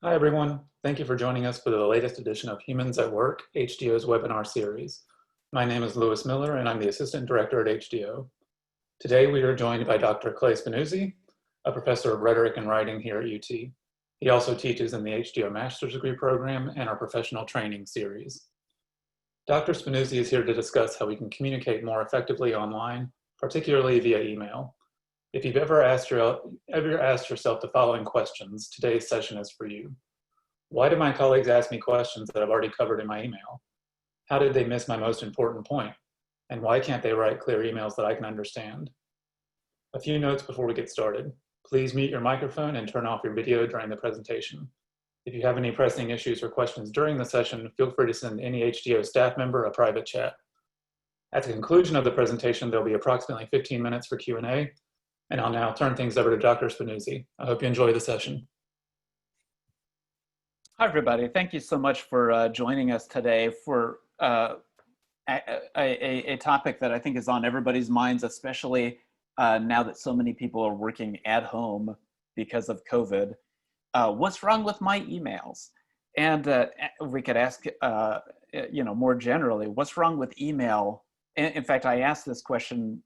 Hi, everyone. Thank you for joining us for the latest edition of Humans at Work, HDO's webinar series. My name is Louis Miller, and I'm the Assistant Director at HDO. Today, we are joined by Dr. Clay Spinuzzi, a professor of rhetoric and writing here at UT. He also teaches in the HDO Master's Degree Program and our Professional Training series. Dr. Spinuzzi is here to discuss how we can communicate more effectively online, particularly via email. If you've ever asked yourself the following questions, today's session is for you. Why do my colleagues ask me questions that I've already covered in my email? How did they miss my most important point? And why can't they write clear emails that I can understand? A few notes before we get started. Please mute your microphone and turn off your video during the presentation. If you have any pressing issues or questions during the session, feel free to send any HDO staff member a private chat. At the conclusion of the presentation, there'll be approximately 15 minutes for Q&A, and I'll now turn things over to Dr. Spinuzzi. I hope you enjoy the session. Hi, everybody. Thank you so much for joining us today for a topic that I think is on everybody's minds, especially now that so many people are working at home because of COVID. What's wrong with my emails? And we could ask, more generally, what's wrong with email? In fact, I asked this question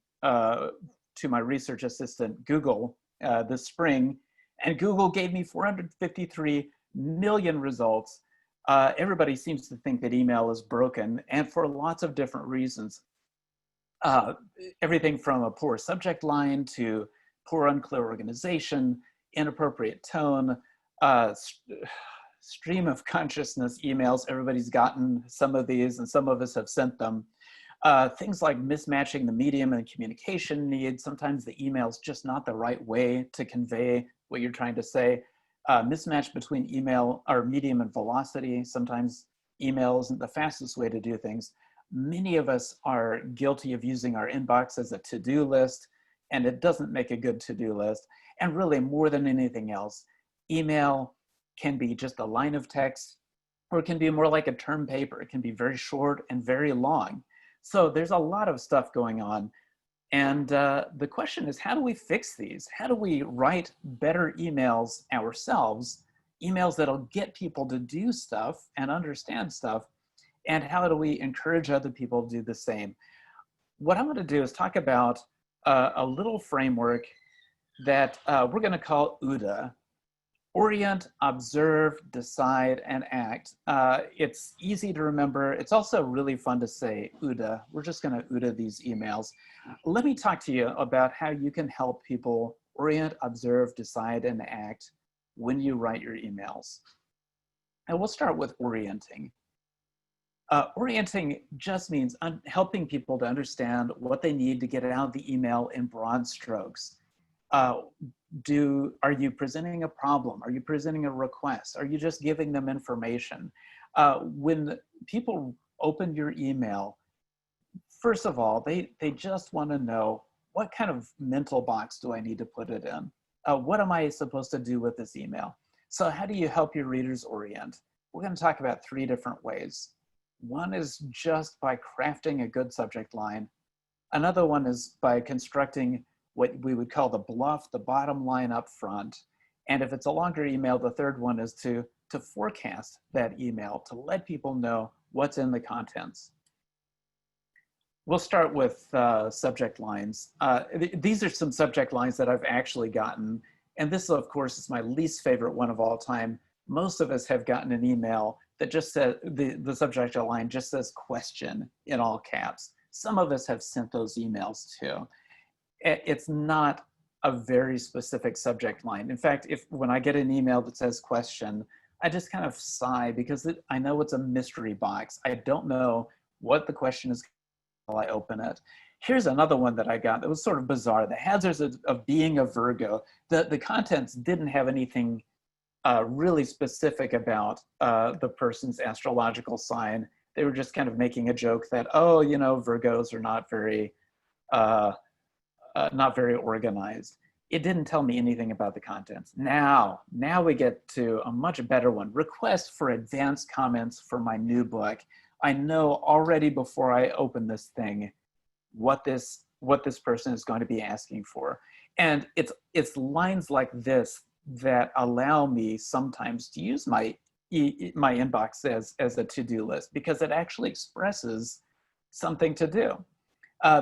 to my research assistant, Google, this spring, and Google gave me 453 million results. Everybody seems to think that email is broken, and for lots of different reasons. Everything from a poor subject line to poor, unclear organization, inappropriate tone, stream of consciousness emails. Everybody's gotten some of these, and some of us have sent them. Things like mismatching the medium and communication needs. Sometimes the email is just not the right way to convey what you're trying to say. Mismatch between email or medium and velocity. Sometimes email isn't the fastest way to do things. Many of us are guilty of using our inbox as a to-do list, and it doesn't make a good to-do list. And really, more than anything else, email can be just a line of text, or it can be more like a term paper. It can be very short and very long. So there's a lot of stuff going on. And the question is, how do we fix these? How do we write better emails ourselves, emails that'll get people to do stuff and understand stuff? And how do we encourage other people to do the same? What I'm going to do is talk about a little framework that we're going to call UDA. Orient, observe, decide, and act. It's easy to remember. It's also really fun to say UDA. We're just going to UDA these emails. Let me talk to you about how you can help people orient, observe, decide, and act when you write your emails. And we'll start with orienting. Orienting just means helping people to understand what they need to get out of the email in broad strokes. Are you presenting a problem? Are you presenting a request? Are you just giving them information? When people open your email, first of all, they just want to know, what kind of mental box do I need to put it in? What am I supposed to do with this email? So how do you help your readers orient? We're going to talk about 3 different ways. One is just by crafting a good subject line. Another one is by constructing what we would call the bluff, the bottom line up front. And if it's a longer email, the third one is to forecast that email, to let people know what's in the contents. We'll start with subject lines. These are some subject lines that I've actually gotten. And this, of course, is my least favorite one of all time. Most of us have gotten an email that just says, the subject line just says question in all caps. Some of us have sent those emails too. It's not a very specific subject line. In fact, when I get an email that says question, I just kind of sigh because I know it's a mystery box. I don't know what the question is until I open it. Here's another one that I got that was sort of bizarre. The hazards of being a Virgo. The contents didn't have anything really specific about the person's astrological sign. They were just kind of making a joke that, oh, Virgos are not very organized. It didn't tell me anything about the contents. Now we get to a much better one. Request for advanced comments for my new book. I know already before I open this thing what this person is going to be asking for. And it's lines like this that allow me sometimes to use my my inbox as a to-do list because it actually expresses something to do.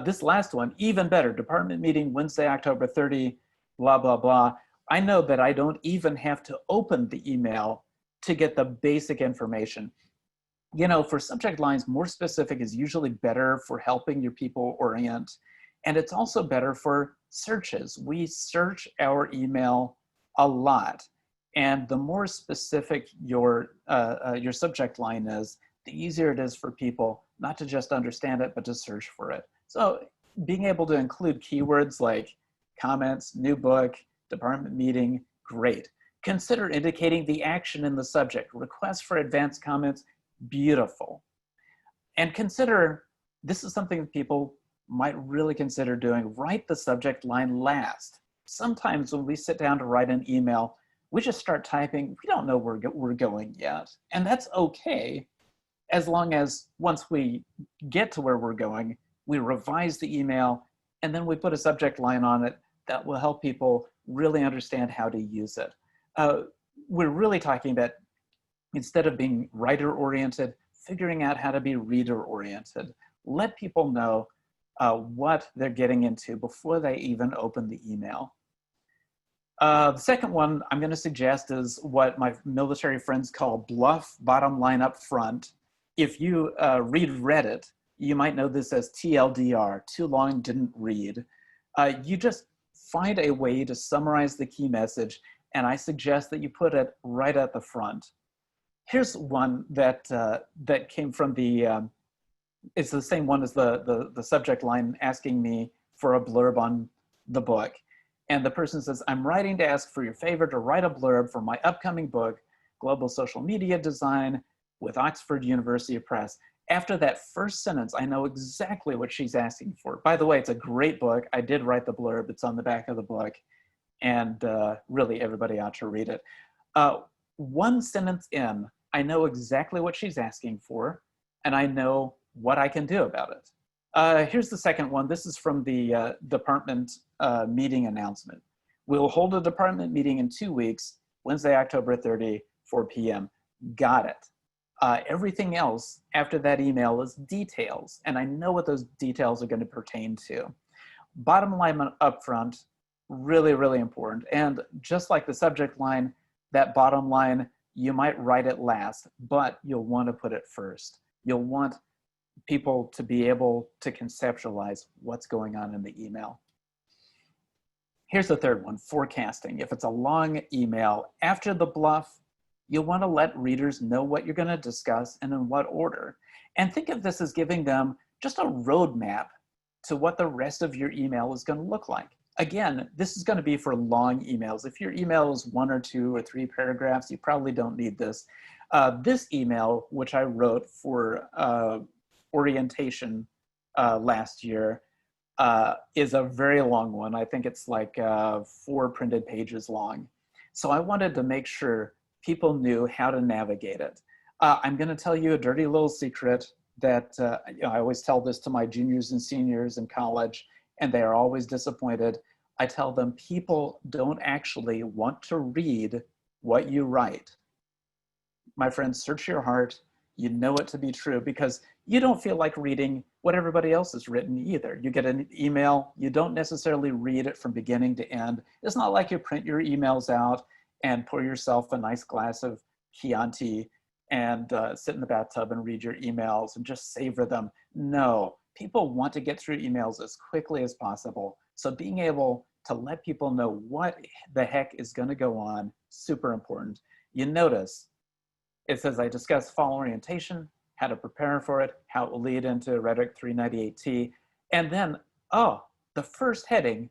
This last one, even better, department meeting Wednesday, October 30, blah, blah, blah. I know that I don't even have to open the email to get the basic information. You know, for subject lines, more specific is usually better for helping your people orient. And it's also better for searches. We search our email a lot. And the more specific your subject line is, the easier it is for people not to just understand it, but to search for it. So being able to include keywords like comments, new book, department meeting, great. Consider indicating the action in the subject. Request for advanced comments, beautiful. And consider, this is something that people might really consider doing, write the subject line last. Sometimes when we sit down to write an email, we just start typing, we don't know where we're going yet. And that's okay, as long as once we get to where we're going, we revise the email, and then we put a subject line on it that will help people really understand how to use it. We're really talking about, instead of being writer-oriented, figuring out how to be reader-oriented. Let people know what they're getting into before they even open the email. The second one I'm going to suggest is what my military friends call bluff, bottom line up front. If you read Reddit, you might know this as TLDR, too long didn't read. You just find a way to summarize the key message, and I suggest that you put it right at the front. Here's one that that came from the, it's the same one as the subject line asking me for a blurb on the book. And the person says, I'm writing to ask for your favor to write a blurb for my upcoming book, Global Social Media Design, with Oxford University Press. After that first sentence, I know exactly what she's asking for. By the way, it's a great book. I did write the blurb. It's on the back of the book. And really, everybody ought to read it. One sentence in, I know exactly what she's asking for, and I know what I can do about it. Here's the second one. This is from the department meeting announcement. We'll hold a department meeting in 2 weeks, Wednesday, October 30, 4 p.m. Got it. Everything else after that email is details, and I know what those details are going to pertain to. Bottom line up front, really, really important. And just like the subject line, that bottom line, you might write it last, but you'll want to put it first. You'll want people to be able to conceptualize what's going on in the email. Here's the third one, forecasting. If it's a long email, after the bluff, you'll want to let readers know what you're going to discuss and in what order. And think of this as giving them just a roadmap to what the rest of your email is going to look like. Again, this is going to be for long emails. If your email is 1 or 2 or 3 paragraphs, you probably don't need this. This email, which I wrote for orientation last year, is a very long one. I think it's like 4 printed pages long. So I wanted to make sure people knew how to navigate it. I'm going to tell you a dirty little secret that I always tell this to my juniors and seniors in college, and they are always disappointed. I tell them people don't actually want to read what you write. My friends, search your heart. You know it to be true because you don't feel like reading what everybody else has written either. You get an email, you don't necessarily read it from beginning to end. It's not like you print your emails out and pour yourself a nice glass of Chianti and sit in the bathtub and read your emails and just savor them. No, people want to get through emails as quickly as possible. So being able to let people know what the heck is going to go on, super important. You notice it says, I discussed fall orientation, how to prepare for it, how it will lead into Rhetoric 398T. And then, oh, the first heading,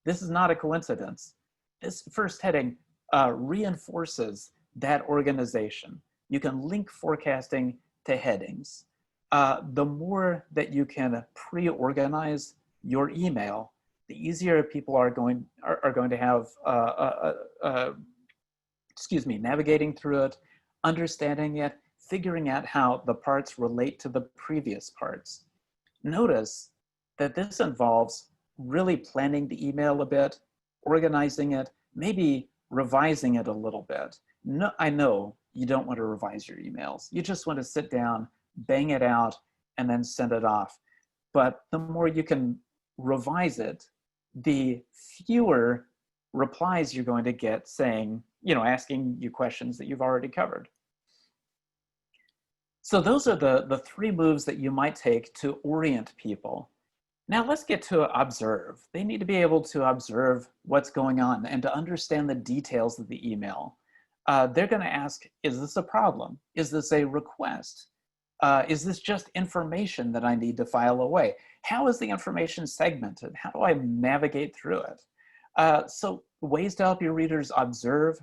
this is not a coincidence. This first heading reinforces that organization. You can link forecasting to headings. The more that you can pre-organize your email, the easier people are going to have, navigating through it, understanding it, figuring out how the parts relate to the previous parts. Notice that this involves really planning the email a bit, organizing it, maybe revising it a little bit. No, I know you don't want to revise your emails. You just want to sit down, bang it out, and then send it off. But the more you can revise it, the fewer replies you're going to get saying, asking you questions that you've already covered. So those are the three moves that you might take to orient people. Now let's get to observe. They need to be able to observe what's going on and to understand the details of the email. They're going to ask, is this a problem? Is this a request? Is this just information that I need to file away? How is the information segmented? How do I navigate through it? So ways to help your readers observe.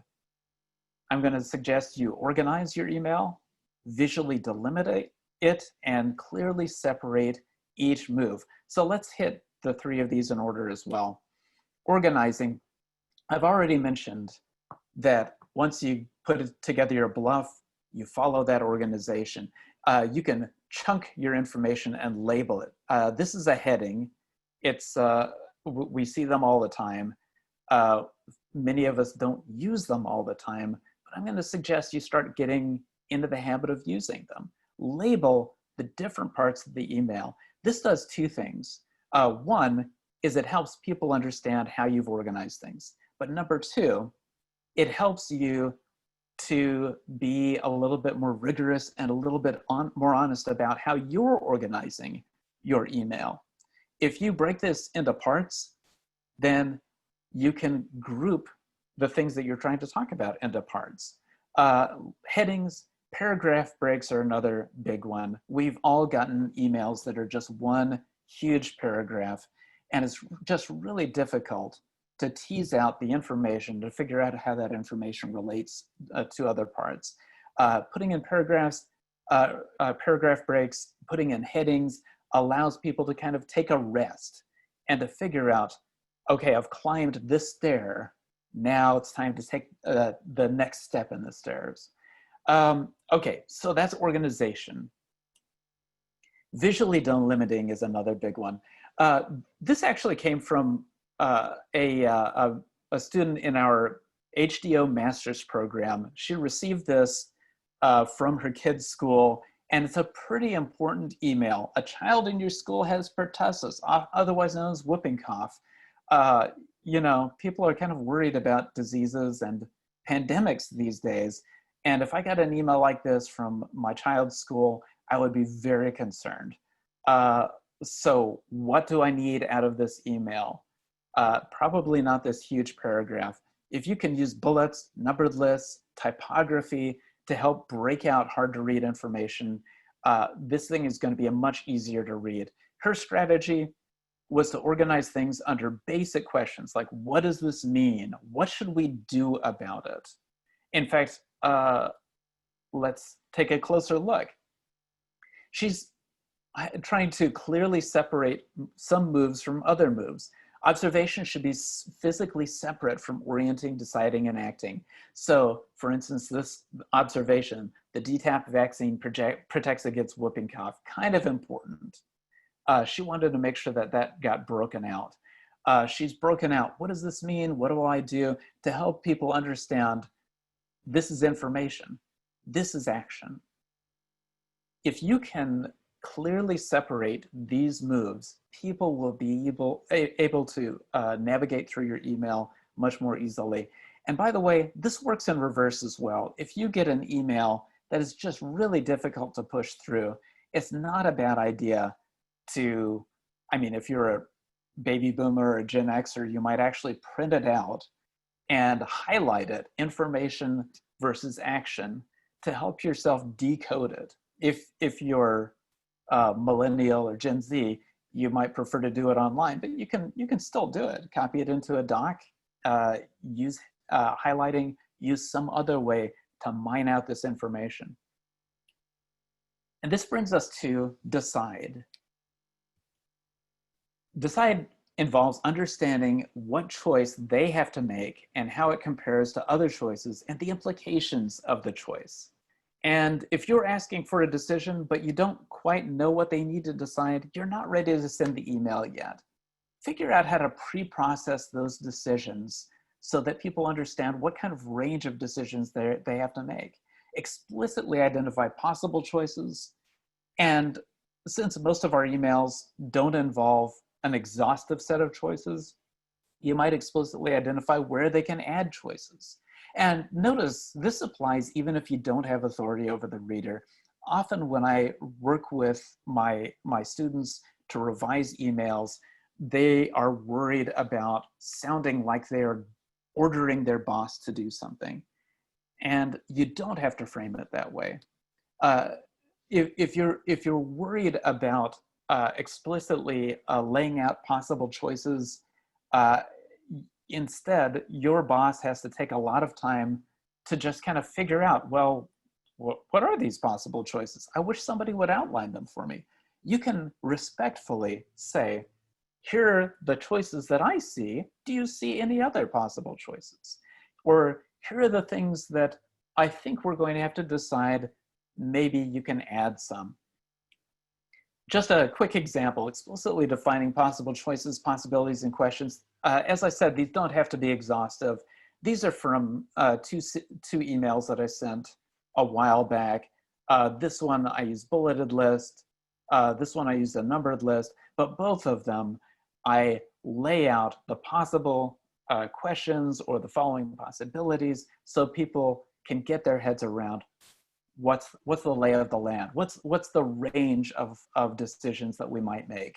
I'm going to suggest you organize your email, visually delimit it, and clearly separate each move. So let's hit the three of these in order as well. Organizing. I've already mentioned that once you put together your bluff, you follow that organization. You can chunk your information and label it. This is a heading. We see them all the time. Many of us don't use them all the time, but I'm going to suggest you start getting into the habit of using them. Label the different parts of the email. This does two things. One is it helps people understand how you've organized things. But number two, it helps you to be a little bit more rigorous and a little bit more honest about how you're organizing your email. If you break this into parts, then you can group the things that you're trying to talk about into parts. Headings, paragraph breaks are another big one. We've all gotten emails that are just one huge paragraph, and it's just really difficult to tease out the information, to figure out how that information relates to other parts. Putting in paragraphs, paragraph breaks, putting in headings allows people to kind of take a rest and to figure out, okay, I've climbed this stair, now it's time to take the next step in the stairs. Okay, so that's organization. Visually delimiting is another big one. This actually came from a student in our HDO master's program. She received this from her kid's school, and it's a pretty important email. A child in your school has pertussis, otherwise known as whooping cough. People are kind of worried about diseases and pandemics these days. And if I got an email like this from my child's school, I would be very concerned. So what do I need out of this email? Probably not this huge paragraph. If you can use bullets, numbered lists, typography to help break out hard to read information, this thing is going to be much easier to read. Her strategy was to organize things under basic questions like, what does this mean? What should we do about it? In fact, let's take a closer look. She's trying to clearly separate some moves from other moves. Observation should be physically separate from orienting, deciding, and acting. So, for instance, this observation, the DTaP vaccine protects against whooping cough, kind of important. She wanted to make sure that that got broken out. She's broken out, what does this mean? What do I do to help people understand this is information, this is action? If you can clearly separate these moves, people will be able to navigate through your email much more easily. And by the way, this works in reverse as well. If you get an email that is just really difficult to push through, it's not a bad idea to, if you're a baby boomer or a Gen Xer, you might actually print it out and highlight it, information versus action, to help yourself decode it. If you're millennial or Gen Z, you might prefer to do it online, but you can still do it. Copy it into a doc, use highlighting, use some other way to mine out this information. And this brings us to decide. Decide involves understanding what choice they have to make and how it compares to other choices and the implications of the choice. And if you're asking for a decision, but you don't quite know what they need to decide, you're not ready to send the email yet. Figure out how to pre-process those decisions so that people understand what kind of range of decisions they have to make. Explicitly identify possible choices. And since most of our emails don't involve an exhaustive set of choices, you might explicitly identify where they can add choices. And notice this applies even if you don't have authority over the reader. Often when I work with my students to revise emails, they are worried about sounding like they are ordering their boss to do something. And you don't have to frame it that way. If you're worried about explicitly laying out possible choices, instead, your boss has to take a lot of time to just kind of figure out, well, what are these possible choices? I wish somebody would outline them for me. You can respectfully say, here are the choices that I see. Do you see any other possible choices? Or here are the things that I think we're going to have to decide. Maybe you can add some. Just a quick example, explicitly defining possible choices, possibilities, and questions. As I said, these don't have to be exhaustive. These are from two emails that I sent a while back. This one I use bulleted list. This one I use a numbered list, but both of them I lay out the possible questions or the following possibilities so people can get their heads around what's the lay of the land, what's the range of decisions that we might make.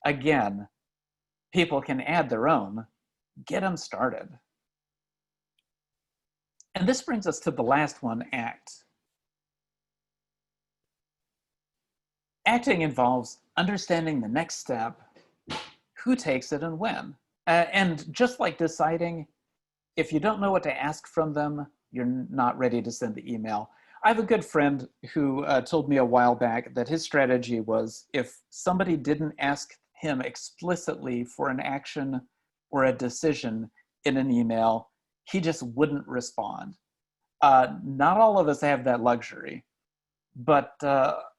Again, people can add their own, get them started. And this brings us to the last one, act. Acting involves understanding the next step, who takes it and when. And just like deciding, if you don't know what to ask from them, you're not ready to send the email. I have a good friend who told me a while back that his strategy was if somebody didn't ask him explicitly for an action or a decision in an email, he just wouldn't respond. Not all of us have that luxury, but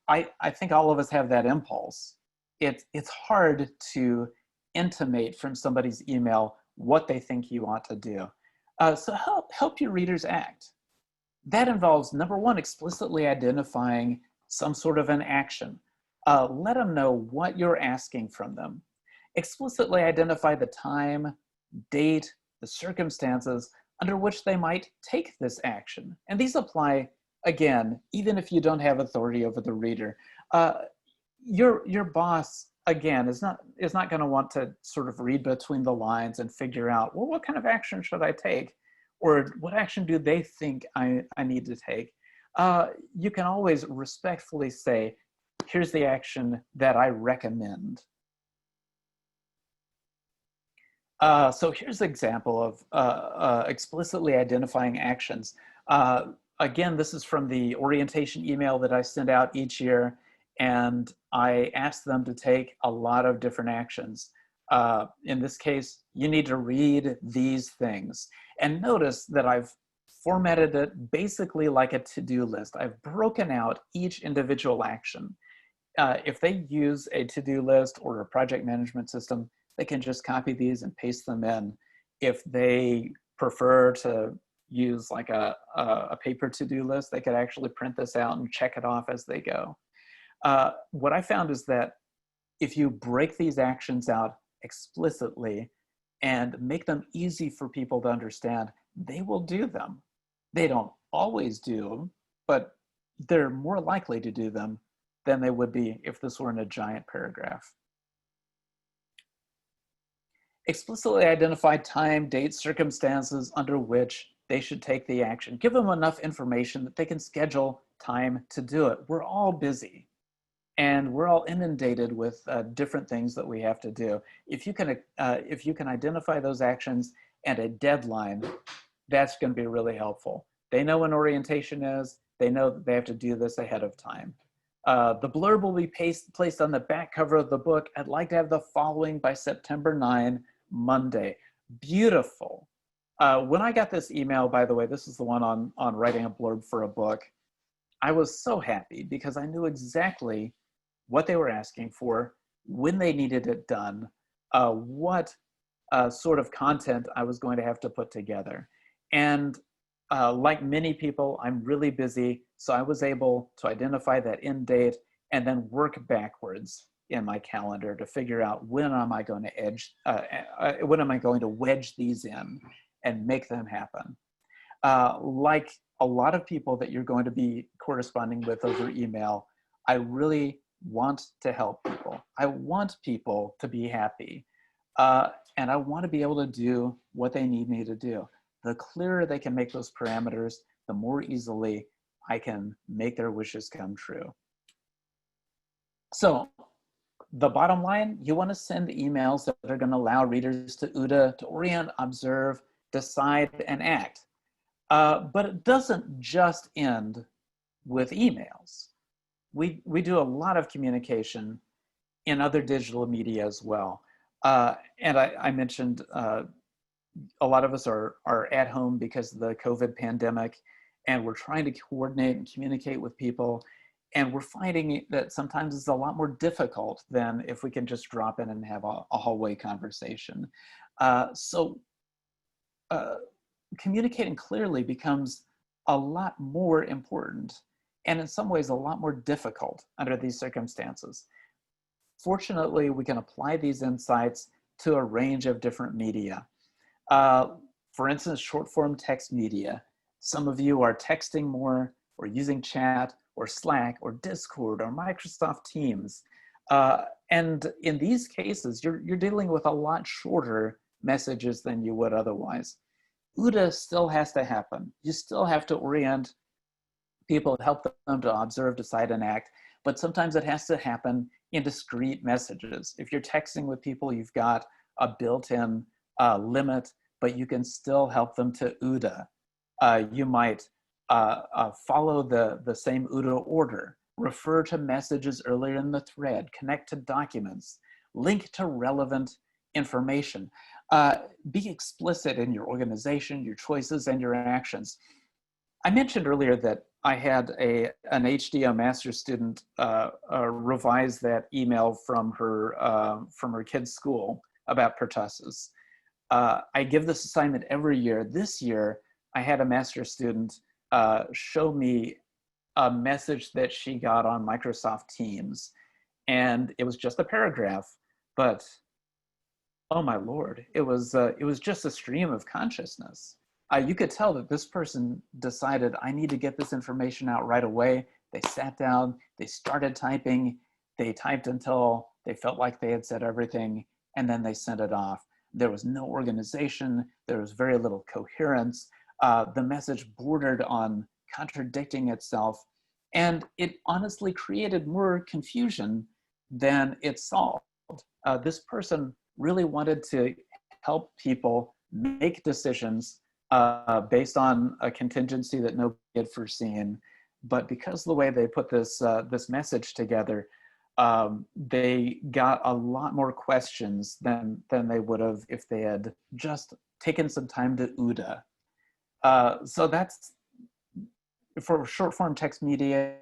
I think all of us have that impulse. It's hard to intimate from somebody's email what they think you want to do. So help your readers act. That involves, number one, explicitly identifying some sort of an action. Let them know what you're asking from them. Explicitly identify the time, date, the circumstances under which they might take this action. And these apply, again, even if you don't have authority over the reader. Your boss, again, is not going to want to sort of read between the lines and figure out, well, what kind of action should I take? Or what action do they think I need to take? You can always respectfully say, here's the action that I recommend. So here's an example of explicitly identifying actions. Again, this is from the orientation email that I send out each year, and I ask them to take a lot of different actions. In this case, you need to read these things. And notice that I've formatted it basically like a to-do list. I've broken out each individual action. If they use a to-do list or a project management system, they can just copy these and paste them in. If they prefer to use like a paper to-do list, they could actually print this out and check it off as they go. What I found is that if you break these actions out explicitly and make them easy for people to understand, they will do them. They don't always do them, but they're more likely to do them than they would be if this were in a giant paragraph. Explicitly identify time, date, circumstances under which they should take the action. Give them enough information that they can schedule time to do it. We're all busy. And we're all inundated with different things that we have to do. If you can identify those actions and a deadline, that's going to be really helpful. They know when orientation is. They know that they have to do this ahead of time. The blurb will be placed on the back cover of the book. I'd like to have the following by September 9, Monday. Beautiful. When I got this email, by the way, this is the one on writing a blurb for a book. I was so happy because I knew exactly what they were asking for, when they needed it done, what sort of content I was going to have to put together. And like many people, I'm really busy. So I was able to identify that end date and then work backwards in my calendar to figure out when am I going to when am I going to wedge these in and make them happen. Like a lot of people that you're going to be corresponding with over email, I really want to help people. I want people to be happy. And I want to be able to do what they need me to do. The clearer they can make those parameters, the more easily I can make their wishes come true. So the bottom line, you want to send emails that are going to allow readers to OODA, to orient, observe, decide, and act. But it doesn't just end with emails. We do a lot of communication in other digital media as well. And I mentioned a lot of us are at home because of the COVID pandemic, and we're trying to coordinate and communicate with people. And we're finding that sometimes it's a lot more difficult than if we can just drop in and have a hallway conversation. So communicating clearly becomes a lot more important, and in some ways a lot more difficult under these circumstances. Fortunately, we can apply these insights to a range of different media. For instance, short form text media. Some of you are texting more, or using chat, or Slack, or Discord, or Microsoft Teams. And in these cases, you're dealing with a lot shorter messages than you would otherwise. OODA still has to happen. You still have to orient people, help them to observe, decide, and act, but sometimes it has to happen in discrete messages. If you're texting with people, you've got a built-in limit, but you can still help them to OODA. You might follow the same OODA order, refer to messages earlier in the thread, connect to documents, link to relevant information. Be explicit in your organization, your choices, and your actions. I mentioned earlier that I had an HDO master's student revise that email from her kid's school about pertussis. I give this assignment every year. This year, I had a master's student show me a message that she got on Microsoft Teams, and it was just a paragraph, but oh my Lord, it was just a stream of consciousness. You could tell that this person decided, I need to get this information out right away. They sat down, they started typing, they typed until they felt like they had said everything, and then they sent it off. There was no organization, there was very little coherence. The message bordered on contradicting itself, and it honestly created more confusion than it solved. This person really wanted to help people make decisions based on a contingency that nobody had foreseen. But because of the way they put this message together, they got a lot more questions than they would have if they had just taken some time to OODA. So that's, for short form text media,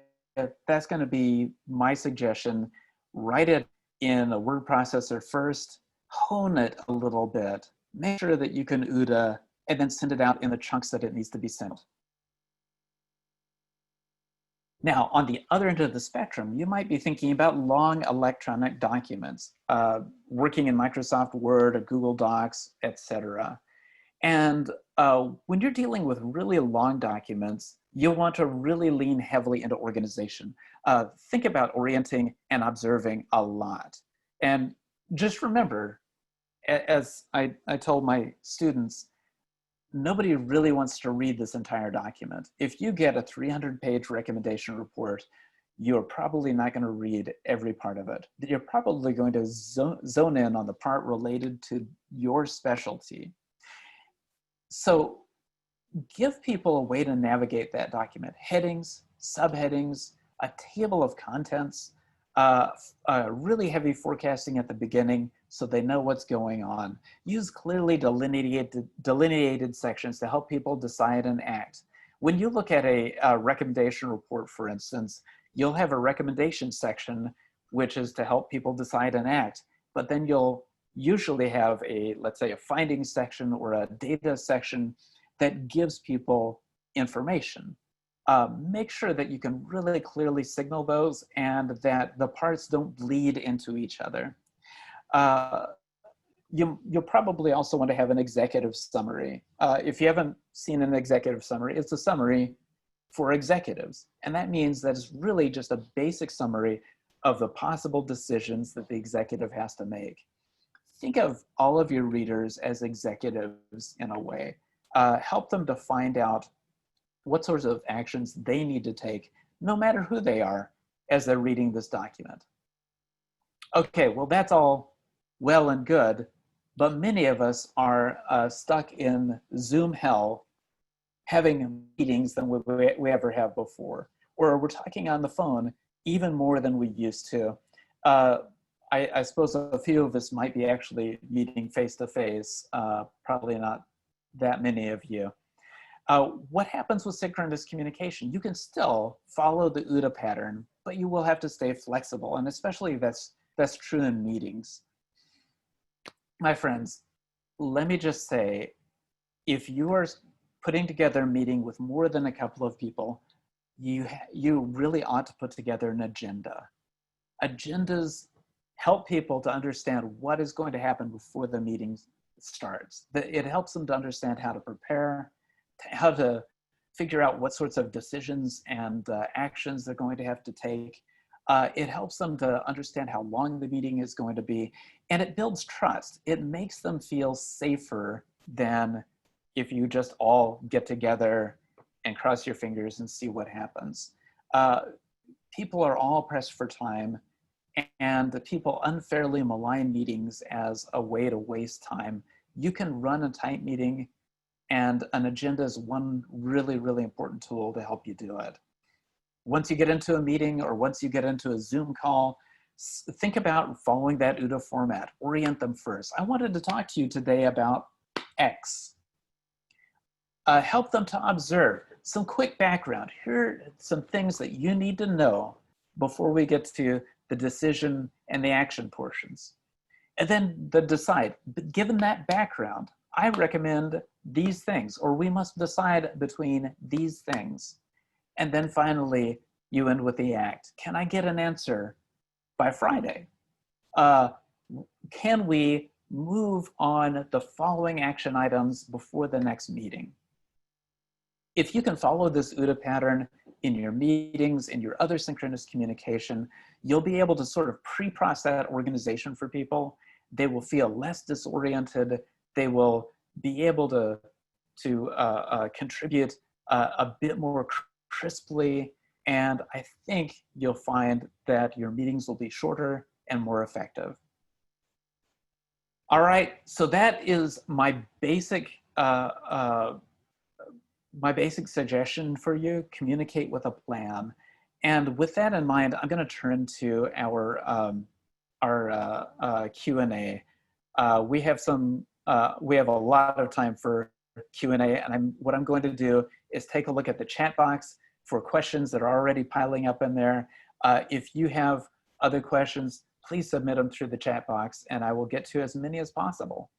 that's going to be my suggestion. Write it in a word processor first, hone it a little bit, make sure that you can OODA, and then send it out in the chunks that it needs to be sent. Now, on the other end of the spectrum, you might be thinking about long electronic documents, working in Microsoft Word or Google Docs, etc. And when you're dealing with really long documents, you'll want to really lean heavily into organization. Think about orienting and observing a lot. And just remember, as I told my students, nobody really wants to read this entire document. If you get a 300-page recommendation report, you're probably not going to read every part of it. You're probably going to zone in on the part related to your specialty. So give people a way to navigate that document. Headings, subheadings, a table of contents, really heavy forecasting at the beginning so they know what's going on. Use clearly delineated sections to help people decide and act. When you look at a recommendation report, for instance, you'll have a recommendation section, which is to help people decide and act, but then you'll usually have let's say a findings section or a data section that gives people information. Make sure that you can really clearly signal those and that the parts don't bleed into each other. You'll probably also want to have an executive summary. If you haven't seen an executive summary, it's a summary for executives. And that means that it's really just a basic summary of the possible decisions that the executive has to make. Think of all of your readers as executives in a way. Help them to find out what sorts of actions they need to take, no matter who they are, as they're reading this document. Okay, well, that's all well and good, but many of us are stuck in Zoom hell, having meetings than we ever have before, or we're talking on the phone even more than we used to. I suppose a few of us might be actually meeting face-to-face, probably not that many of you. What happens with synchronous communication? You can still follow the OODA pattern, but you will have to stay flexible, and especially that's true in meetings. My friends, let me just say, if you are putting together a meeting with more than a couple of people, you really ought to put together an agenda. Agendas help people to understand what is going to happen before the meeting starts. It helps them to understand how to prepare, how to figure out what sorts of decisions and actions they're going to have to take. It helps them to understand how long the meeting is going to be, and it builds trust. It makes them feel safer than if you just all get together and cross your fingers and see what happens. People are all pressed for time, and the people unfairly malign meetings as a way to waste time. You can run a tight meeting, and an agenda is one really, really important tool to help you do it. Once you get into a meeting or once you get into a Zoom call, think about following that OODA format. Orient them first. I wanted to talk to you today about X. Help them to observe. Some quick background. Here are some things that you need to know before we get to the decision and the action portions. And then the decide. But given that background, I recommend these things, or we must decide between these things. And then finally, you end with the act. Can I get an answer by Friday? Can we move on the following action items before the next meeting? If you can follow this OODA pattern in your meetings, in your other synchronous communication, you'll be able to sort of pre-process that organization for people. They will feel less disoriented. They will be able to contribute a bit more crisply. And I think you'll find that your meetings will be shorter and more effective. All right, so that is my basic suggestion for you. Communicate with a plan. And with that in mind, I'm going to turn to our Q&A. We have a lot of time for Q&A, and what I'm going to do is take a look at the chat box for questions that are already piling up in there. If you have other questions, please submit them through the chat box, and I will get to as many as possible.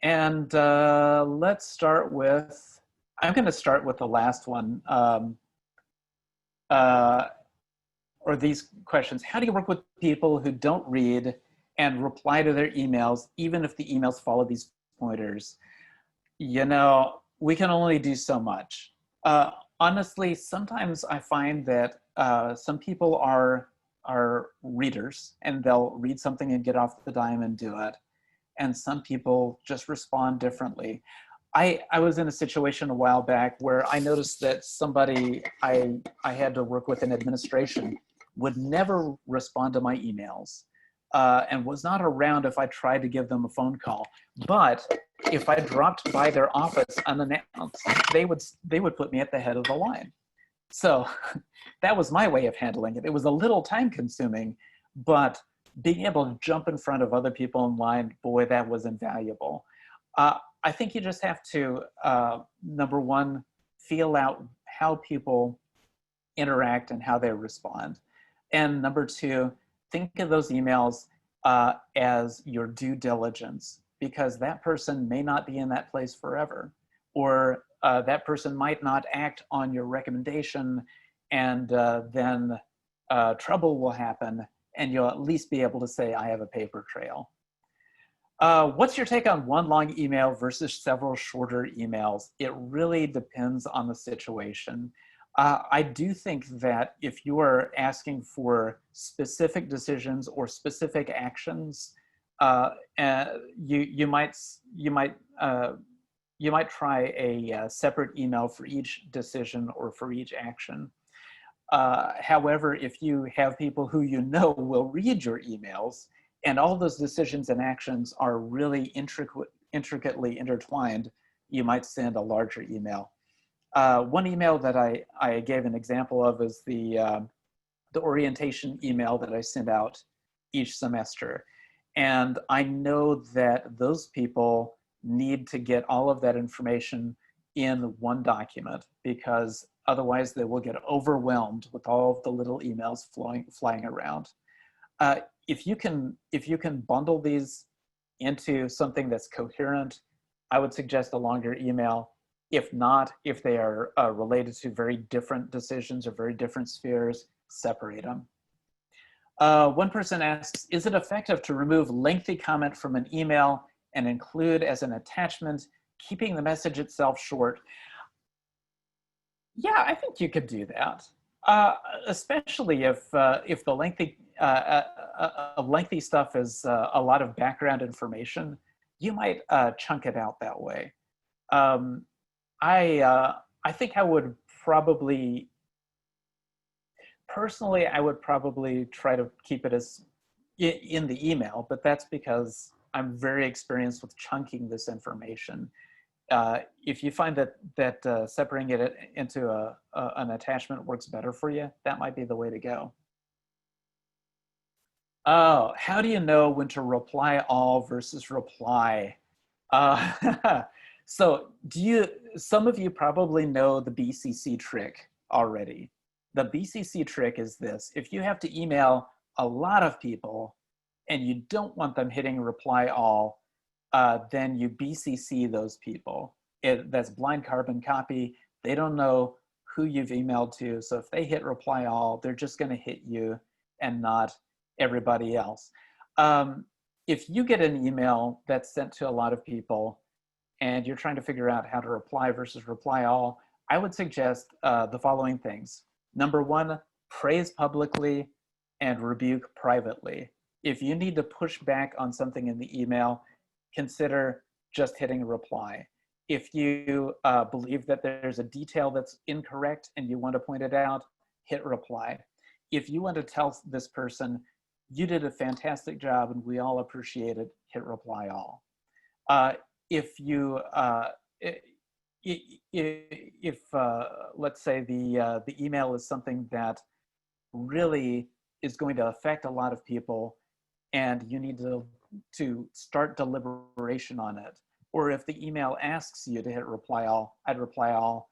And let's start with, I'm going to start with the last one, or these questions. How do you work with people who don't read and reply to their emails, even if the emails follow these pointers? You know, we can only do so much. Honestly, sometimes I find that some people are readers and they'll read something and get off the dime and do it. And some people just respond differently. I was in a situation a while back where I noticed that somebody I had to work with in administration would never respond to my emails and was not around if I tried to give them a phone call. But if I dropped by their office unannounced, they would put me at the head of the line. So that was my way of handling it. It was a little time consuming, but being able to jump in front of other people in line, boy, that was invaluable. I think you just have to, number one, feel out how people interact and how they respond. And number two, think of those emails as your due diligence, because that person may not be in that place forever, or that person might not act on your recommendation, and then trouble will happen, and you'll at least be able to say, I have a paper trail. What's your take on one long email versus several shorter emails? It really depends on the situation. I do think that if you are asking for specific decisions or specific actions, you might try a separate email for each decision or for each action. However, if you have people who you know will read your emails, and all those decisions and actions are really intricately intertwined, you might send a larger email. One email that I gave an example of is the orientation email that I send out each semester. And I know that those people need to get all of that information in one document, because otherwise they will get overwhelmed with all of the little emails flying around. If you can bundle these into something that's coherent, I would suggest a longer email. If not, if they are related to very different decisions or very different spheres, separate them. One person asks, is it effective to remove lengthy comment from an email and include as an attachment, keeping the message itself short? Yeah, I think you could do that. Especially if the lengthy stuff is a lot of background information, you might chunk it out that way. I think I would probably, personally, I would probably try to keep it as in the email, but that's because I'm very experienced with chunking this information. If you find that separating it into an attachment works better for you, that might be the way to go. Oh, how do you know when to reply all versus reply? So some of you probably know the BCC trick already. The BCC trick is this: if you have to email a lot of people and you don't want them hitting reply all, then you BCC those people. That's blind carbon copy. They don't know who you've emailed to. So if they hit reply all, they're just going to hit you and not everybody else. If you get an email that's sent to a lot of people and you're trying to figure out how to reply versus reply all, I would suggest the following things. Number one, praise publicly and rebuke privately. If you need to push back on something in the email, consider just hitting reply. If you believe that there's a detail that's incorrect and you want to point it out, hit reply. If you want to tell this person, you did a fantastic job and we all appreciate it, hit reply all. If let's say the email is something that really is going to affect a lot of people and you need to start deliberation on it, or if the email asks you to hit reply all, I'd reply all.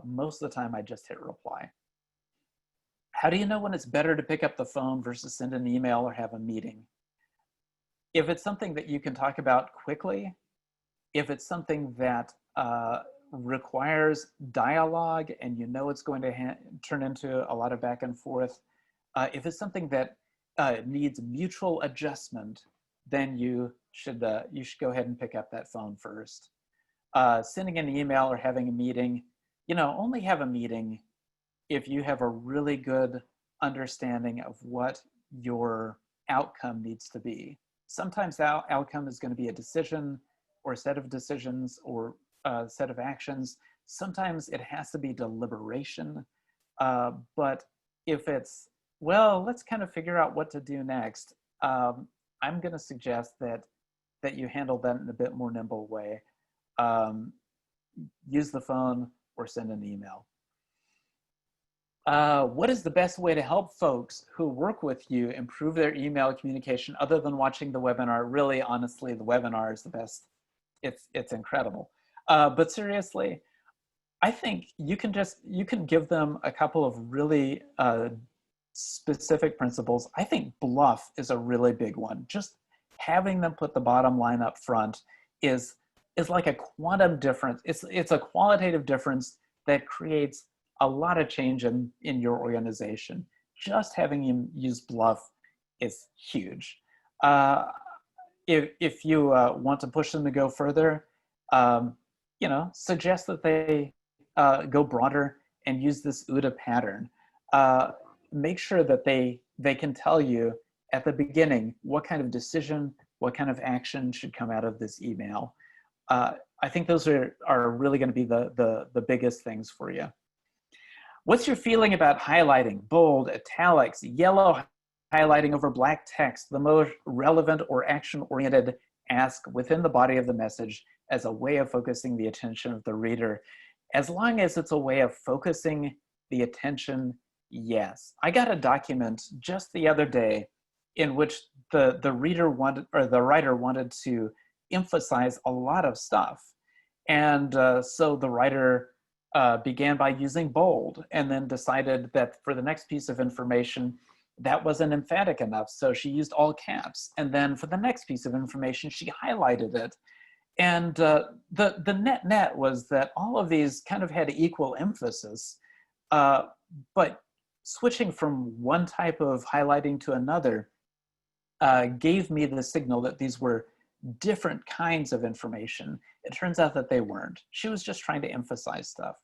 Most of the time I just hit reply. How do you know when it's better to pick up the phone versus send an email or have a meeting? If it's something that you can talk about quickly, if it's something that requires dialogue and you know it's going to turn into a lot of back and forth, if it's something that needs mutual adjustment, then you should go ahead and pick up that phone first. Sending an email or having a meeting, only have a meeting if you have a really good understanding of what your outcome needs to be. Sometimes that outcome is going to be a decision or a set of decisions or a set of actions. Sometimes it has to be deliberation. But if it's, well, let's kind of figure out what to do next, I'm going to suggest that you handle that in a bit more nimble way. Use the phone or send an email. What is the best way to help folks who work with you improve their email communication other than watching the webinar? Really, honestly, the webinar is the best. It's incredible. But seriously, I think you can give them a couple of really specific principles. I think bluff is a really big one. Just having them put the bottom line up front is like a quantum difference. It's a qualitative difference that creates a lot of change in your organization. Just having you use bluff is huge. If you want to push them to go further, suggest that they go broader and use this UDA pattern. Make sure that they can tell you at the beginning what kind of decision, what kind of action should come out of this email. I think those are really going to be the biggest things for you. What's your feeling about highlighting, bold, italics, yellow highlighting over black text, the most relevant or action-oriented ask within the body of the message as a way of focusing the attention of the reader? As long as it's a way of focusing the attention, yes. I got a document just the other day in which the reader wanted, or the writer wanted to emphasize a lot of stuff. And so the writer began by using bold, and then decided that for the next piece of information, that wasn't emphatic enough. So she used all caps. And then for the next piece of information, she highlighted it. And the net was that all of these kind of had equal emphasis, but switching from one type of highlighting to another gave me the signal that these were different kinds of information. It turns out that they weren't. She was just trying to emphasize stuff.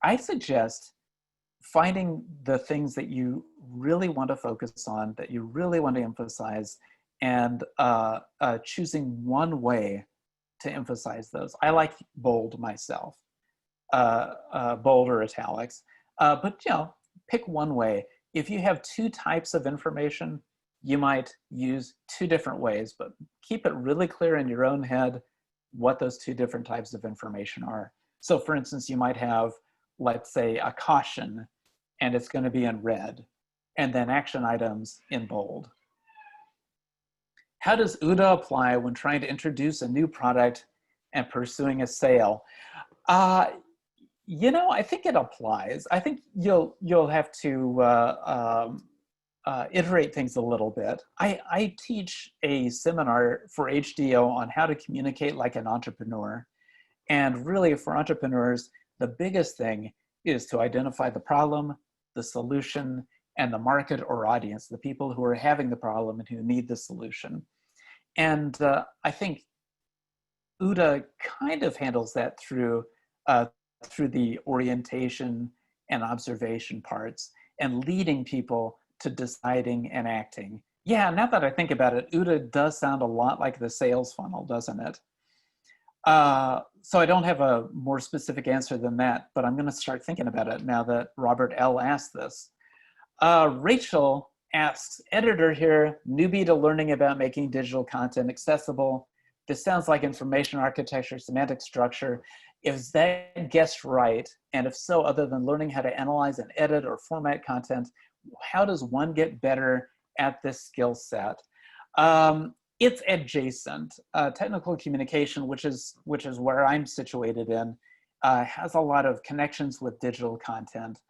I suggest finding the things that you really want to focus on, that you really want to emphasize, and choosing one way to emphasize those. I like bold myself, bold or italics, but pick one way. If you have two types of information, you might use two different ways, but keep it really clear in your own head what those two different types of information are. So for instance, you might have, let's say, a caution, and it's going to be in red, and then action items in bold. How does UDA apply when trying to introduce a new product and pursuing a sale? I think it applies. I think you'll have to iterate things a little bit. I teach a seminar for HDO on how to communicate like an entrepreneur. And really for entrepreneurs, the biggest thing is to identify the problem, the solution, and the market or audience, the people who are having the problem and who need the solution. And I think UDA kind of handles that through the orientation and observation parts, and leading people to deciding and acting. Yeah, now that I think about it, UDA does sound a lot like the sales funnel, doesn't it? So I don't have a more specific answer than that, but I'm going to start thinking about it now that Robert L. asked this. Rachel asks, editor here, newbie to learning about making digital content accessible. This sounds like information architecture, semantic structure. Is that guessed right? And if so, other than learning how to analyze and edit or format content, how does one get better at this skill set? It's adjacent. Technical communication, which is where I'm situated in, has a lot of connections with digital content.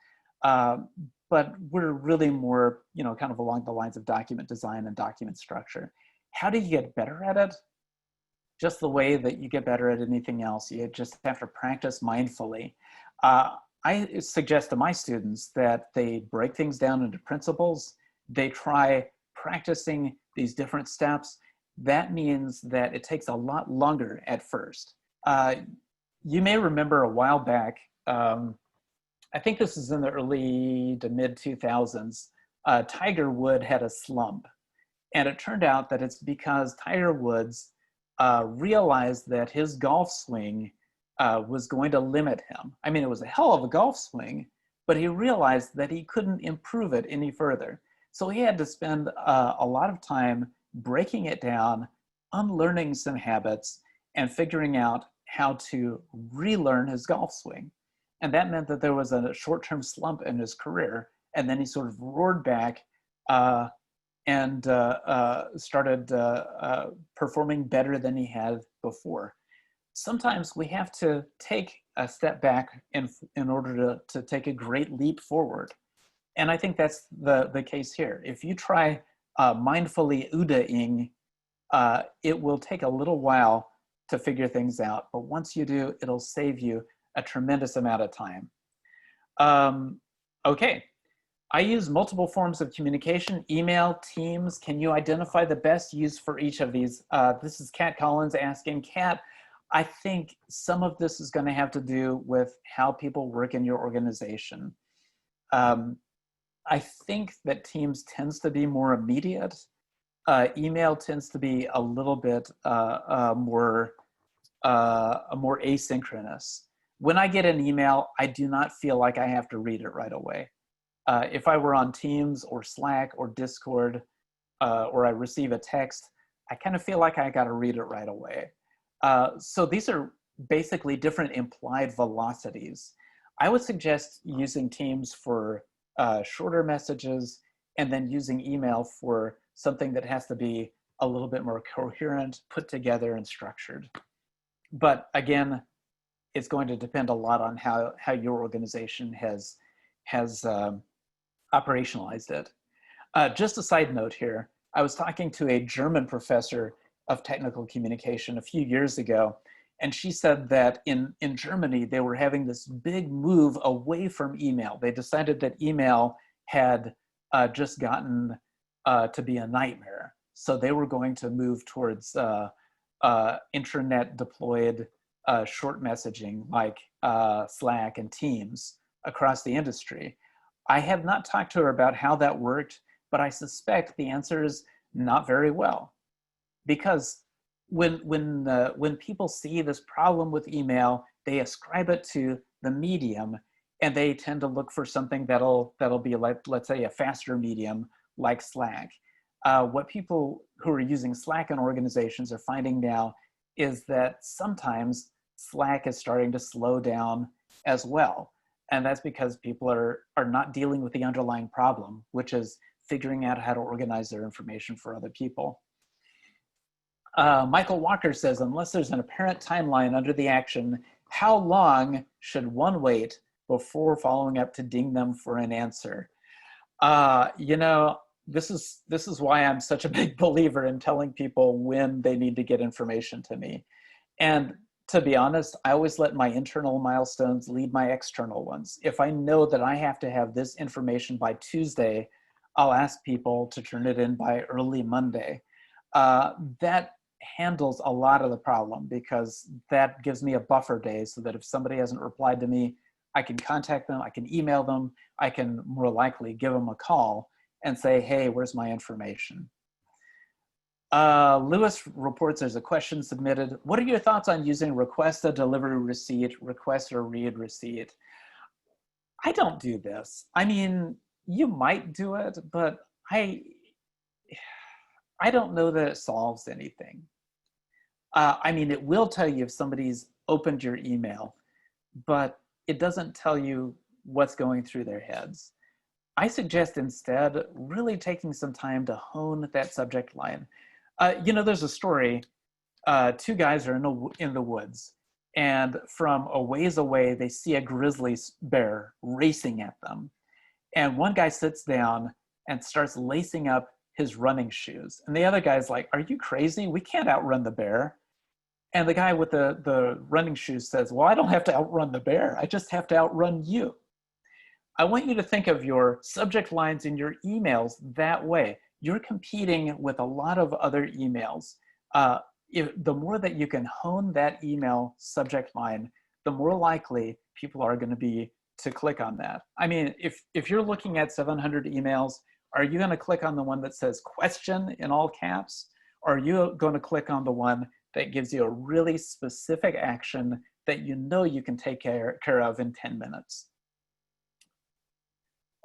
But we're really more, kind of along the lines of document design and document structure. How do you get better at it? Just the way that you get better at anything else. You just have to practice mindfully. I suggest to my students that they break things down into principles. They try practicing these different steps. That means that it takes a lot longer at first. You may remember a while back, I think this is in the early to mid 2000s, Tiger Woods had a slump. And it turned out that it's because Tiger Woods realized that his golf swing was going to limit him. I mean, it was a hell of a golf swing, but he realized that he couldn't improve it any further. So he had to spend a lot of time breaking it down, unlearning some habits, and figuring out how to relearn his golf swing. And that meant that there was a short-term slump in his career. And then he sort of roared back and started performing better than he had before. Sometimes we have to take a step back in order to take a great leap forward. And I think that's the case here. If you try mindfully OODA-ing, it will take a little while to figure things out, but once you do, it'll save you a tremendous amount of time. Okay, I use multiple forms of communication, email, Teams. Can you identify the best use for each of these? This is Kat Collins asking. Kat, I think some of this is going to have to do with how people work in your organization. I think that Teams tends to be more immediate. Email tends to be a little bit more asynchronous. When I get an email, I do not feel like I have to read it right away. If I were on Teams or Slack or Discord, or I receive a text, I kind of feel like I got to read it right away. So these are basically different implied velocities. I would suggest using Teams for shorter messages, and then using email for something that has to be a little bit more coherent, put together, and structured. But again, it's going to depend a lot on how your organization has operationalized it. Just a side note here, I was talking to a German professor of technical communication a few years ago, and she said that in Germany, they were having this big move away from email. They decided that email had just gotten to be a nightmare. So they were going to move towards intranet deployed short messaging like Slack and Teams across the industry. I have not talked to her about how that worked, but I suspect the answer is not very well. Because when people see this problem with email, they ascribe it to the medium, and they tend to look for something that'll be like, let's say, a faster medium like Slack. What people who are using Slack in organizations are finding now is that sometimes Slack is starting to slow down as well. And that's because people are not dealing with the underlying problem, which is figuring out how to organize their information for other people. Michael Walker says, unless there's an apparent timeline under the action, how long should one wait before following up to ding them for an answer? You know, this is why I'm such a big believer in telling people when they need to get information to me. And to be honest, I always let my internal milestones lead my external ones. If I know that I have to have this information by Tuesday, I'll ask people to turn it in by early Monday. That handles a lot of the problem, because that gives me a buffer day so that if somebody hasn't replied to me, I can contact them, I can email them, I can more likely give them a call and say, hey, where's my information? Lewis reports there's a question submitted. What are your thoughts on using request a delivery receipt, request a read receipt? I don't do this. I mean, you might do it, but I don't know that it solves anything. I mean, it will tell you if somebody's opened your email, but it doesn't tell you what's going through their heads. I suggest instead really taking some time to hone that subject line. You know, there's a story, two guys are in the woods, and from a ways away, they see a grizzly bear racing at them. And one guy sits down and starts lacing up his running shoes. And the other guy's like, are you crazy? We can't outrun the bear. And the guy with the running shoes says, well, I don't have to outrun the bear. I just have to outrun you. I want you to think of your subject lines in your emails that way. You're competing with a lot of other emails. The more that you can hone that email subject line, the more likely people are going to be to click on that. I mean, if you're looking at 700 emails, are you going to click on the one that says question in all caps? Or are you going to click on the one that gives you a really specific action that you know you can take care of in 10 minutes?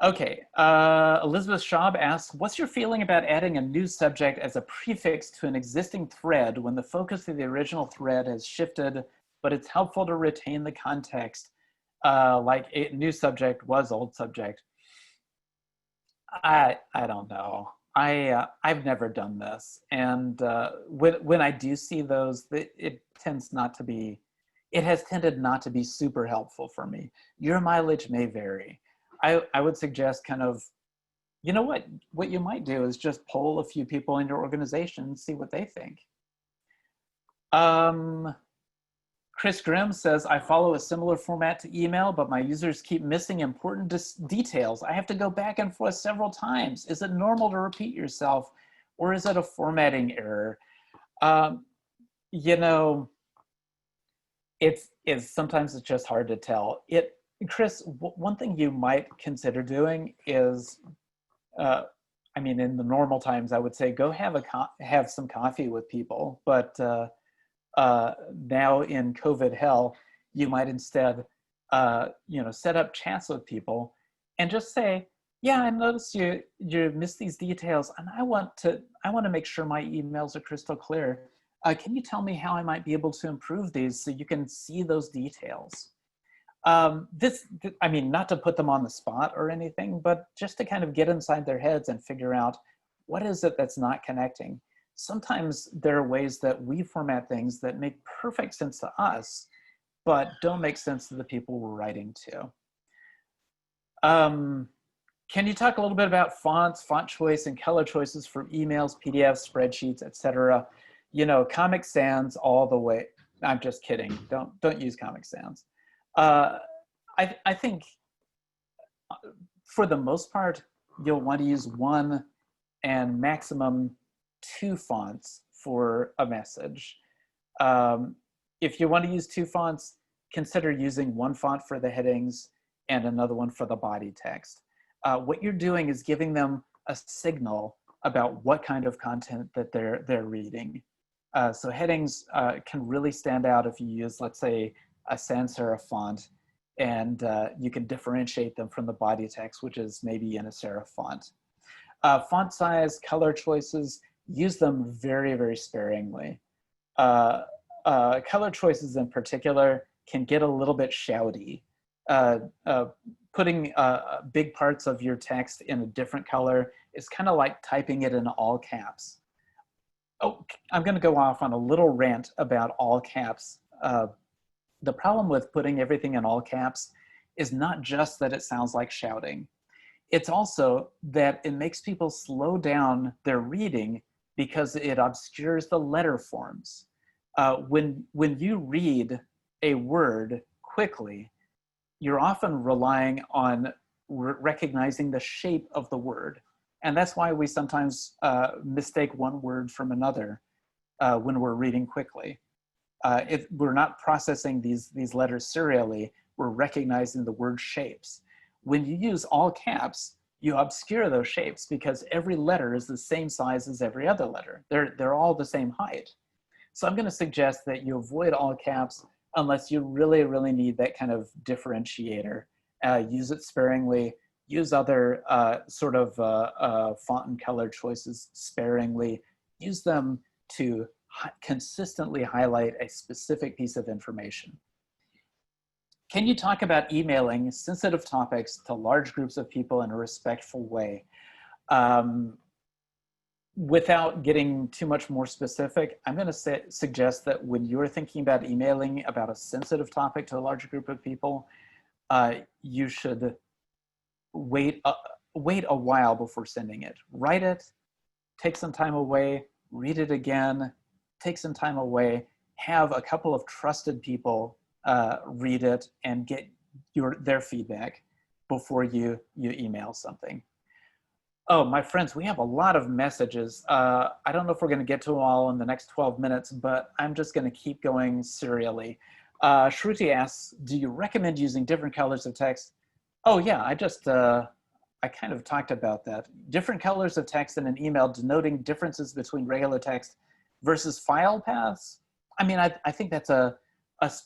Okay, Elizabeth Schaub asks, what's your feeling about adding a new subject as a prefix to an existing thread when the focus of the original thread has shifted, but it's helpful to retain the context, like a new subject was old subject? I don't know. I've never done this. And when I do see those, it has tended not to be super helpful for me. Your mileage may vary. I would suggest kind of, you know what you might do is just poll a few people in your organization and see what they think. Chris Grimm says, I follow a similar format to email, but my users keep missing important details. I have to go back and forth several times. Is it normal to repeat yourself, or is it a formatting error? You know, it's sometimes it's just hard to tell. Chris, one thing you might consider doing is, I mean, in the normal times, I would say go have some coffee with people, but now in COVID hell, you might instead, set up chats with people and just say, yeah, I noticed you missed these details, and I want to make sure my emails are crystal clear. Can you tell me how I might be able to improve these so you can see those details? I mean, not to put them on the spot or anything, but just to kind of get inside their heads and figure out what is it that's not connecting. Sometimes there are ways that we format things that make perfect sense to us, but don't make sense to the people we're writing to. Can you talk a little bit about fonts, font choice, and color choices for emails, PDFs, spreadsheets, etc.? You know, Comic Sans all the way. I'm just kidding. Don't use Comic Sans. I think for the most part, you'll want to use one and maximum 2 fonts for a message. If you want to use 2 fonts, consider using one font for the headings and another one for the body text. What you're doing is giving them a signal about what kind of content that they're reading. So headings can really stand out if you use, let's say, a sans serif font, and you can differentiate them from the body text, which is maybe in a serif font. Font size, color choices, use them very, very sparingly. Color choices in particular can get a little bit shouty. Putting big parts of your text in a different color is kind of like typing it in all caps. Oh, I'm going to go off on a little rant about all caps. The problem with putting everything in all caps is not just that it sounds like shouting. It's also that it makes people slow down their reading because it obscures the letter forms. When you read a word quickly, you're often relying on recognizing the shape of the word. And that's why we sometimes mistake one word from another when we're reading quickly. If we're not processing these letters serially, we're recognizing the word shapes. When you use all caps, you obscure those shapes because every letter is the same size as every other letter. They're all the same height. So I'm going to suggest that you avoid all caps unless you really, really need that kind of differentiator. Use it sparingly. Use other sort of font and color choices sparingly. Use them to consistently highlight a specific piece of information. Can you talk about emailing sensitive topics to large groups of people in a respectful way? Without getting too much more specific, I'm going to suggest that when you're thinking about emailing about a sensitive topic to a large group of people, you should wait a while before sending it. Write it, take some time away, read it again, take some time away, have a couple of trusted people read it and get their feedback before you email something. Oh, my friends, we have a lot of messages. I don't know if we're going to get to them all in the next 12 minutes, but I'm just going to keep going serially. Shruti asks, do you recommend using different colors of text? Oh yeah, I kind of talked about that. Different colors of text in an email denoting differences between regular text versus file paths. I mean, I think that's a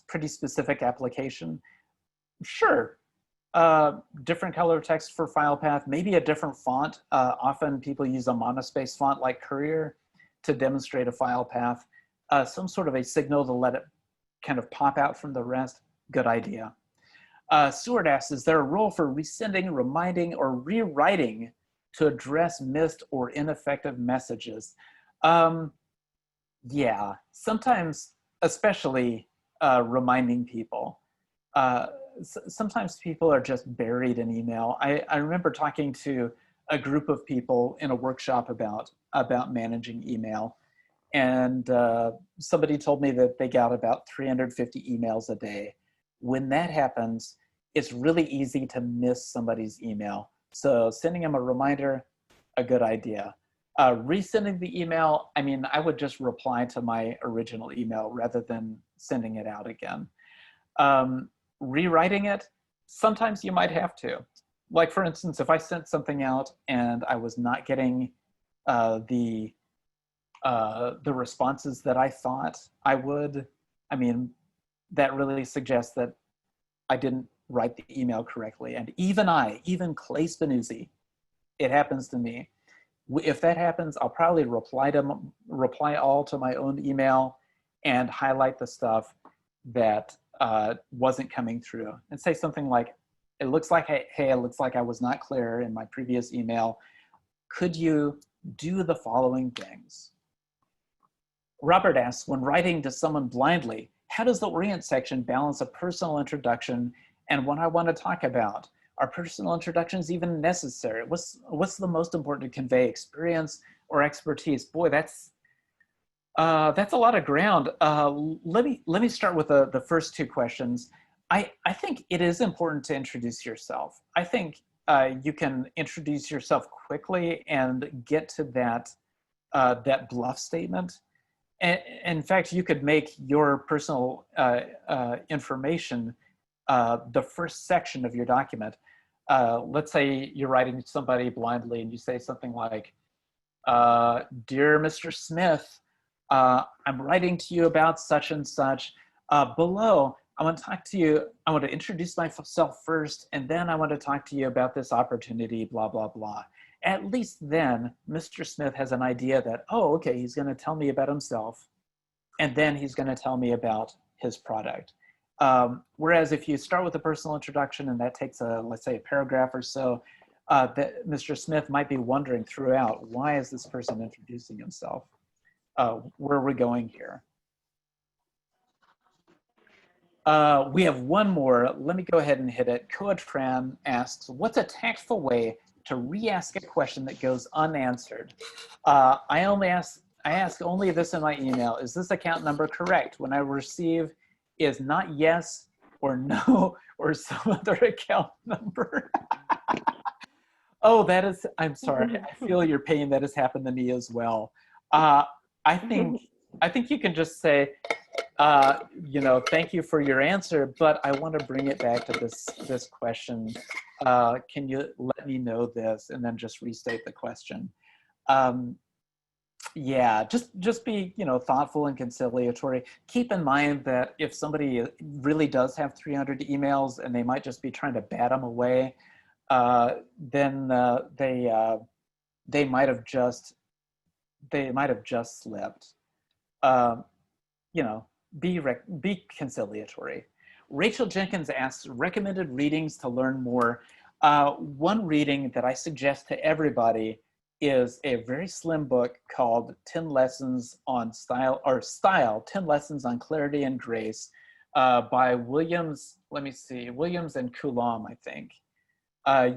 pretty specific application. Sure. Different color text for file path, maybe a different font. Often people use a monospace font like Courier to demonstrate a file path. Some sort of a signal to let it kind of pop out from the rest. Good idea. Stuart asks, is there a rule for resending, reminding, or rewriting to address missed or ineffective messages? Yeah, sometimes, especially reminding people. sometimes people are just buried in email. I remember talking to a group of people in a workshop about managing email. And somebody told me that they got about 350 emails a day. When that happens, it's really easy to miss somebody's email. So sending them a reminder, a good idea. Resending the email, I mean, I would just reply to my original email rather than sending it out again. Rewriting it, sometimes you might have to. Like for instance, if I sent something out and I was not getting the responses that I thought I would, I mean, that really suggests that I didn't write the email correctly. And even Clay Spinuzzi, it happens to me. If that happens, I'll probably reply all to my own email and highlight the stuff that wasn't coming through and say something like, it looks like I was not clear in my previous email. Could you do the following things? Robert asks, when writing to someone blindly, how does the Orient section balance a personal introduction and what I want to talk about? Are personal introductions even necessary? What's the most important to convey, experience or expertise? Boy, that's a lot of ground. Let me start with the first two questions. I think it is important to introduce yourself. I think you can introduce yourself quickly and get to that bluff statement. And in fact, you could make your personal information the first section of your document. Let's say you're writing to somebody blindly and you say something like, Dear Mr. Smith, I'm writing to you about such and such. Below, I want to talk to you, I want to introduce myself first, and then I want to talk to you about this opportunity, blah, blah, blah. At least then, Mr. Smith has an idea that, oh, okay, he's going to tell me about himself, and then he's going to tell me about his product. Whereas if you start with a personal introduction and that takes let's say a paragraph or so, that Mr. Smith might be wondering throughout, why is this person introducing himself? Where are we going here? We have one more. Let me go ahead and hit it. Coatran asks, what's a tactful way to re-ask a question that goes unanswered? I ask only this in my email. Is this account number correct? When I receive is not yes or no or some other account number. Oh, I'm sorry. I feel your pain. That has happened to me as well. I think you can just say, thank you for your answer, but I want to bring it back to this question. Can you let me know this? And then just restate the question. Yeah, just be, thoughtful and conciliatory. Keep in mind that if somebody really does have 300 emails and they might just be trying to bat them away, then they might have just slipped. Be conciliatory. Rachel Jenkins asks, recommended readings to learn more. One reading that I suggest to everybody is a very slim book called 10 Lessons on Style, 10 Lessons on Clarity and Grace by Williams and Coulomb, I think.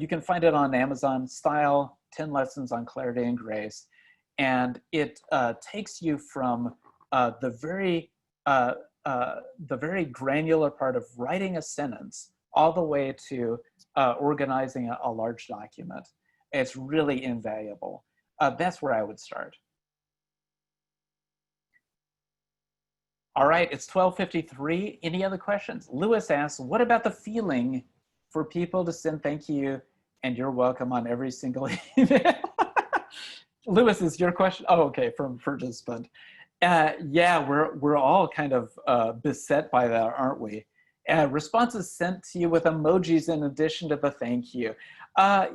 You can find it on Amazon, Style, 10 Lessons on Clarity and Grace. And it takes you from the very granular part of writing a sentence all the way to organizing a large document. It's really invaluable. That's where I would start. All right, it's 12:53. Any other questions? Lewis asks, what about the feeling for people to send thank you and you're welcome on every single email? Lewis, is your question? Oh, okay, from participant. Yeah, we're all kind of beset by that, aren't we? Responses sent to you with emojis in addition to the thank you. I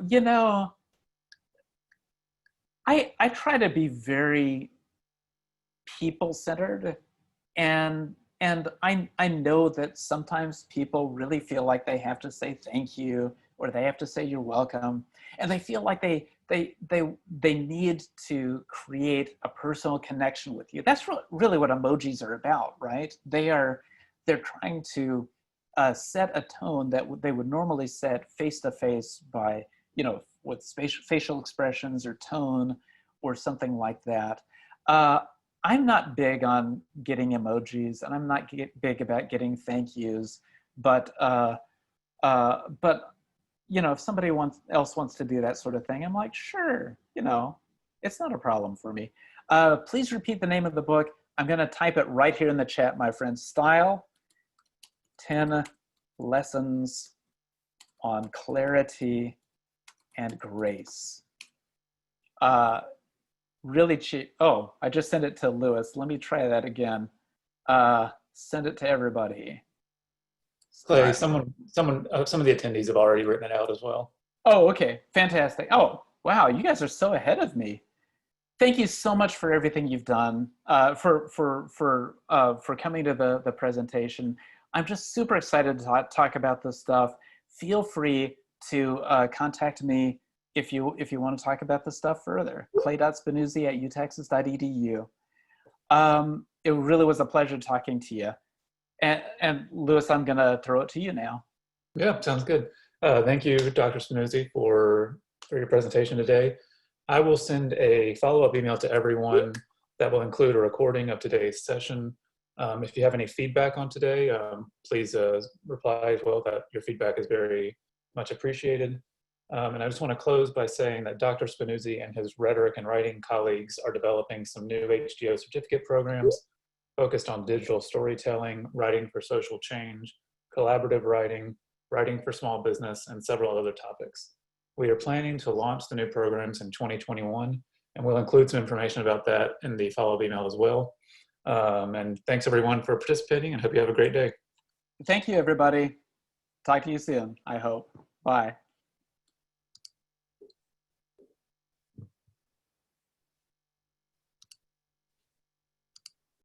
try to be very people-centered, and I know that sometimes people really feel like they have to say thank you or they have to say you're welcome, and they feel like they need to create a personal connection with you. That's really what emojis are about, right? They're trying to set a tone that they would normally set face-to-face by, with facial expressions or tone or something like that. I'm not big on getting emojis, and I'm not big about getting thank yous, but if somebody else wants to do that sort of thing, I'm like, sure, it's not a problem for me. Please repeat the name of the book. I'm going to type it right here in the chat, my friends. Style, 10 Lessons on Clarity and Grace. Really cheap. Oh, I just sent it to Lewis. Let me try that again. Send it to everybody. Clay, some of the attendees have already written it out as well. Oh, okay, fantastic. Oh, wow, you guys are so ahead of me. Thank you so much for everything you've done, for coming to the presentation. I'm just super excited to talk about this stuff. Feel free to contact me if you want to talk about this stuff further. clay.spinuzzi@utexas.edu. It really was a pleasure talking to you. And Lewis, I'm gonna throw it to you now. Yeah, sounds good. Thank you, Dr. Spinuzzi, for your presentation today. I will send a follow-up email to everyone that will include a recording of today's session. If you have any feedback on today, please reply as well. That your feedback is very much appreciated. And I just want to close by saying that Dr. Spinuzzi and his rhetoric and writing colleagues are developing some new HDO certificate programs focused on digital storytelling, writing for social change, collaborative writing, writing for small business, and several other topics. We are planning to launch the new programs in 2021, and we'll include some information about that in the follow-up email as well. And thanks everyone for participating, and hope you have a great day. Thank you, everybody. Talk to you soon, I hope. Bye.